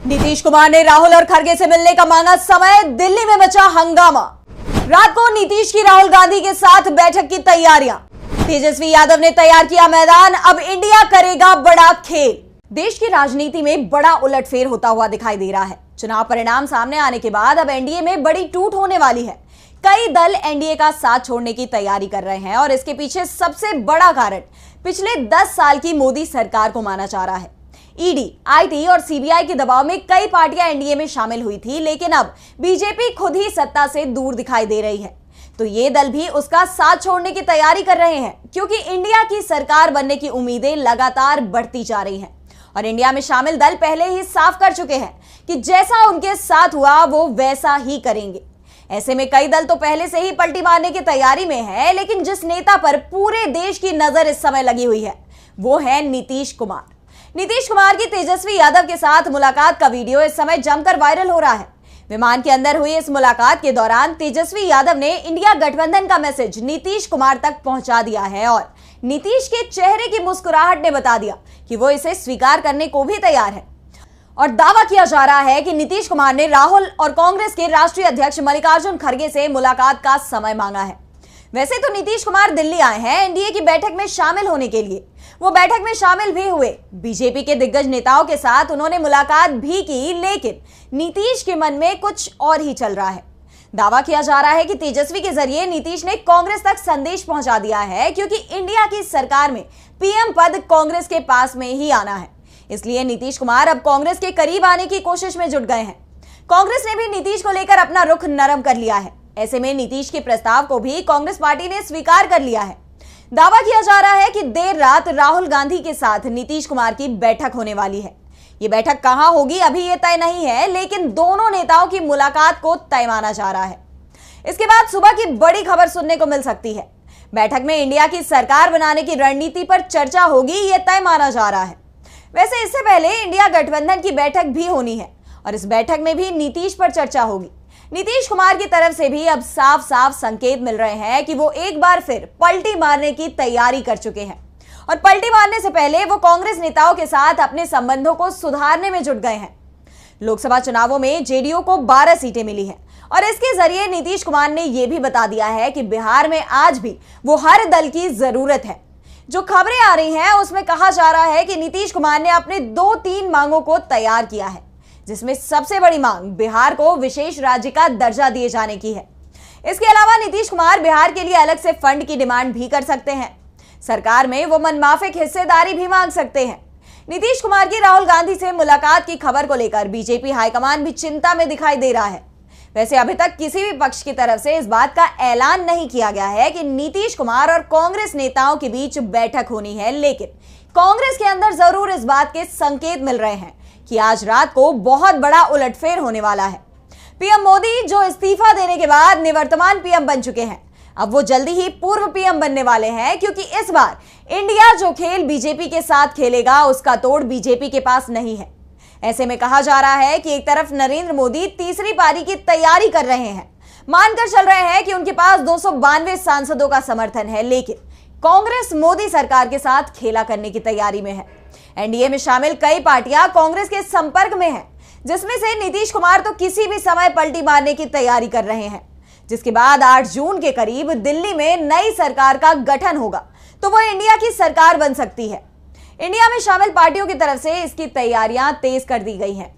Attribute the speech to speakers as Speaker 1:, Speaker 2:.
Speaker 1: नीतीश कुमार ने राहुल और खड़गे से मिलने का मांगा समय, दिल्ली में मचा हंगामा। रात को नीतीश की राहुल गांधी के साथ बैठक की तैयारियां। तेजस्वी यादव ने तैयार किया मैदान, अब इंडिया करेगा बड़ा खेल। देश की राजनीति में बड़ा उलटफेर होता हुआ दिखाई दे रहा है। चुनाव परिणाम सामने आने के बाद अब एनडीए में बड़ी टूट होने वाली है। कई दल एनडीए का साथ छोड़ने की तैयारी कर रहे हैं और इसके पीछे सबसे बड़ा कारण पिछले 10 साल की मोदी सरकार को माना जा रहा है। ईडी, आईटी और सीबीआई के दबाव में कई पार्टियां एनडीए में शामिल हुई थी, लेकिन अब बीजेपी खुद ही सत्ता से दूर दिखाई दे रही है। तो ये दल भी उसका साथ छोड़ने की तैयारी कर रहे हैं, क्योंकि इंडिया की सरकार बनने की उम्मीदें लगातार बढ़ती जा रही हैं। और इंडिया में शामिल दल पहले ही साफ कर चुके हैं कि जैसा उनके साथ हुआ वो वैसा ही करेंगे। ऐसे में कई दल तो पहले से ही पलटी मारने की तैयारी में है, लेकिन जिस नेता पर पूरे देश की नजर इस समय लगी हुई है वो है नीतीश कुमार। नीतीश कुमार की तेजस्वी यादव के साथ मुलाकात का वीडियो इस समय जमकर वायरल हो रहा है। विमान के अंदर हुई इस मुलाकात के दौरान तेजस्वी यादव ने इंडिया गठबंधन का मैसेज नीतीश कुमार तक पहुंचा दिया है और नीतीश के चेहरे की मुस्कुराहट ने बता दिया कि वो इसे स्वीकार करने को भी तैयार है। और दावा किया जा रहा है कि नीतीश कुमार ने राहुल और कांग्रेस के राष्ट्रीय अध्यक्ष मल्लिकार्जुन खड़गे से मुलाकात का समय मांगा है। वैसे तो नीतीश कुमार दिल्ली आए हैं एनडीए की बैठक में शामिल होने के लिए। वो बैठक में शामिल भी हुए। बीजेपी के दिग्गज नेताओं के साथ उन्होंने मुलाकात भी की, लेकिन नीतीश के मन में कुछ और ही चल रहा है। दावा किया जा रहा है कि तेजस्वी के जरिए नीतीश ने कांग्रेस तक संदेश पहुंचा दिया है, क्योंकि इंडिया की सरकार में पीएम पद कांग्रेस के पास में ही आना है। इसलिए नीतीश कुमार अब कांग्रेस के करीब आने की कोशिश में जुट गए हैं। कांग्रेस ने भी नीतीश को लेकर अपना रुख नरम कर लिया है। ऐसे में नीतीश के प्रस्ताव को भी कांग्रेस पार्टी ने स्वीकार कर लिया है। दावा किया जा रहा है कि देर रात राहुल गांधी के साथ नीतीश कुमार की बैठक होने वाली है। ये बैठक कहां होगी अभी ये तय नहीं है, लेकिन दोनों नेताओं की मुलाकात को तय माना जा रहा है। इसके बाद सुबह की बड़ी खबर सुनने को मिल सकती है। बैठक में इंडिया की सरकार बनाने की रणनीति पर चर्चा होगी, ये तय माना जा रहा है। वैसे इससे पहले इंडिया गठबंधन की बैठक भी होनी है और इस बैठक में भी नीतीश पर चर्चा होगी। नीतीश कुमार की तरफ से भी अब साफ साफ संकेत मिल रहे हैं कि वो एक बार फिर पलटी मारने की तैयारी कर चुके हैं। और पलटी मारने से पहले वो कांग्रेस नेताओं के साथ अपने संबंधों को सुधारने में जुट गए हैं। लोकसभा चुनावों में जेडीयू को 12 सीटें मिली हैं और इसके जरिए नीतीश कुमार ने यह भी बता दिया है कि बिहार में आज भी वो हर दल की जरूरत है। जो खबरें आ रही हैं उसमें कहा जा रहा है कि नीतीश कुमार ने अपने 2-3 मांगों को तैयार किया है, जिसमें सबसे बड़ी मांग बिहार को विशेष राज्य का दर्जा दिए जाने की है। इसके अलावा नीतीश कुमार बिहार के लिए अलग से फंड की डिमांड भी कर सकते हैं। सरकार में वो मनमाफिक हिस्सेदारी भी मांग सकते हैं। नीतीश कुमार की राहुल गांधी से मुलाकात की खबर को लेकर बीजेपी हाईकमान भी चिंता में दिखाई दे रहा है। वैसे अभी तक किसी भी पक्ष की तरफ से इस बात का ऐलान नहीं किया गया है कि नीतीश कुमार और कांग्रेस नेताओं के बीच बैठक होनी है, लेकिन कांग्रेस के अंदर जरूर इस बात के संकेत मिल रहे हैं कि आज रात को बहुत बड़ा उलटफेर होने वाला है। पीएम मोदी जो इस्तीफा देने के बाद निवर्तमान पीएम बन चुके हैं, अब वो जल्दी ही पूर्व पीएम बनने वाले हैं, क्योंकि इस बार इंडिया जो खेल बीजेपी के साथ खेलेगा उसका तोड़ बीजेपी के पास नहीं है। ऐसे में कहा जा रहा है कि एक तरफ नरेंद्र मोदी तीसरी पारी की तैयारी कर रहे हैं, मानकर चल रहे हैं कि उनके पास 292 सांसदों का समर्थन है, लेकिन कांग्रेस मोदी सरकार के साथ खेला करने की तैयारी में है। एनडीए में शामिल कई पार्टियां कांग्रेस के संपर्क में हैं, जिसमें से नीतीश कुमार तो किसी भी समय पलटी मारने की तैयारी कर रहे हैं। जिसके बाद 8 जून के करीब दिल्ली में नई सरकार का गठन होगा तो वो इंडिया की सरकार बन सकती है। इंडिया में शामिल पार्टियों की तरफ से इसकी तैयारियां तेज कर दी गई हैं।